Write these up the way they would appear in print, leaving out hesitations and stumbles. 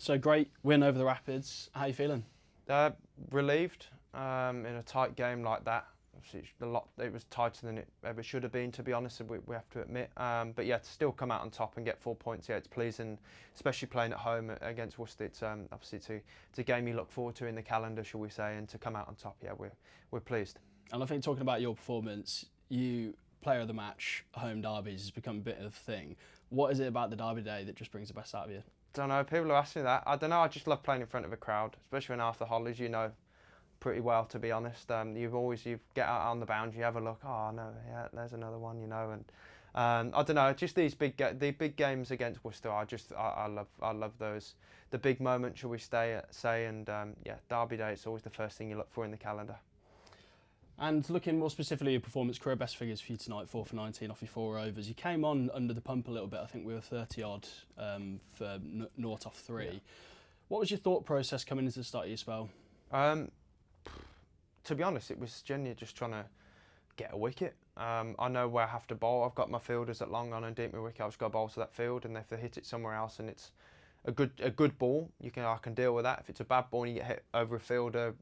So great win over the Rapids. How are you feeling? Relieved in a tight game like that. Obviously, it was tighter than it ever should have been, to be honest, we have to admit. But yeah, to still come out on top and get 4 points, yeah, it's pleasing, especially playing at home against Worcester. It's obviously it's a game you look forward to in the calendar, shall we say, and to come out on top, yeah, we're pleased. And I think talking about your performance, you player of the match, home derbies has become a bit of a thing. What is it about the derby day that just brings the best out of you? Don't know. People are asking me that. I don't know. I just love playing in front of a crowd, especially when after holidays, you know pretty well, to be honest. You get out on the bounds, you have a look. Oh no, yeah, there's another one, you know. And I don't know. Just the big games against Worcester. I love those. The big moments, shall we say? And yeah, Derby Day. It's always the first thing you look for in the calendar. And looking more specifically at your performance, career best figures for you tonight, 4 for 19 off your 4 overs. You came on under the pump a little bit. I think we were 30 odd for 0 off 3. Yeah. What was your thought process coming into the start of your spell? To be honest, it was genuinely just trying to get a wicket. I know where I have to bowl. I've got my fielders at long on and deep my wicket. I've just got to bowl to that field, and if they hit it somewhere else and it's a good ball, I can deal with that. If it's a bad ball and you get hit over a fielder,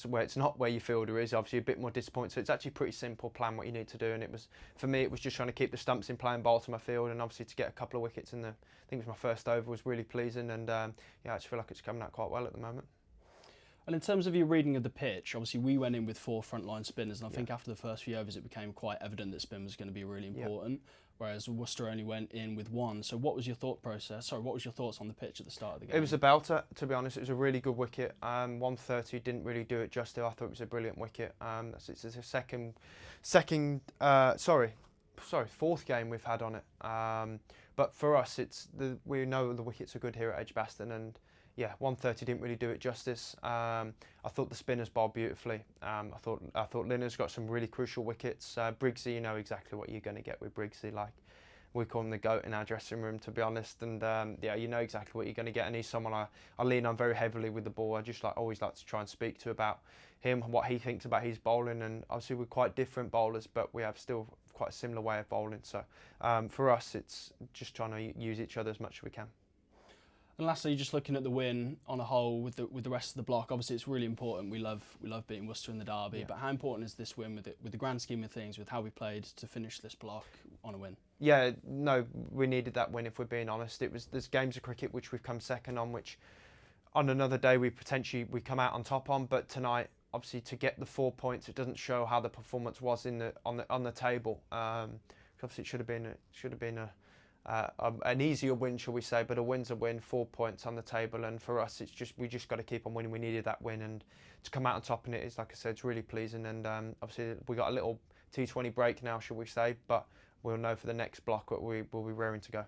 where it's not where your fielder is, obviously a bit more disappointing. So it's actually a pretty simple plan what you need to do, and for me it was just trying to keep the stumps in play and bowl to my field, and obviously to get a couple of wickets in I think it was my first over, was really pleasing, and yeah, I just feel like it's coming out quite well at the moment. And in terms of your reading of the pitch, obviously we went in with 4 frontline spinners, and I think after the first few overs it became quite evident that spin was going to be really important, whereas Worcester only went in with 1. So what was your thought process? Sorry, what was your thoughts on the pitch at the start of the game? It was a belter, to be honest. It was a really good wicket. 130 didn't really do it justice. I thought it was a brilliant wicket. It's the fourth game we've had on it. But for us, we know the wickets are good here at Edgbaston, and yeah, 130 didn't really do it justice. I thought the spinners bowled beautifully. I thought Linner's got some really crucial wickets. Briggsy, you know exactly what you're going to get with Briggsy. Like, we call him the GOAT in our dressing room, to be honest. And yeah, you know exactly what you're going to get. And he's someone I lean on very heavily with the ball. I just always like to try and speak to about him, what he thinks about his bowling. And obviously we're quite different bowlers, but we have still quite a similar way of bowling. So for us, it's just trying to use each other as much as we can. And lastly, just looking at the win on a whole with the rest of the block, obviously it's really important. We love beating Worcester in the derby, but how important is this win with the grand scheme of things, with how we played to finish this block on a win? Yeah, no, we needed that win, if we're being honest. There's games of cricket which we've come second on, which on another day we come out on top on, but tonight, obviously, to get the 4 points, it doesn't show how the performance was on the table. Obviously, it should have been an easier win, shall we say, but a win's a win. 4 points on the table, and for us, we just got to keep on winning. We needed that win, and to come out on top in it is, like I said, it's really pleasing. And obviously, we got a little T20 break now, shall we say, but we'll know for the next block what we'll be raring to go.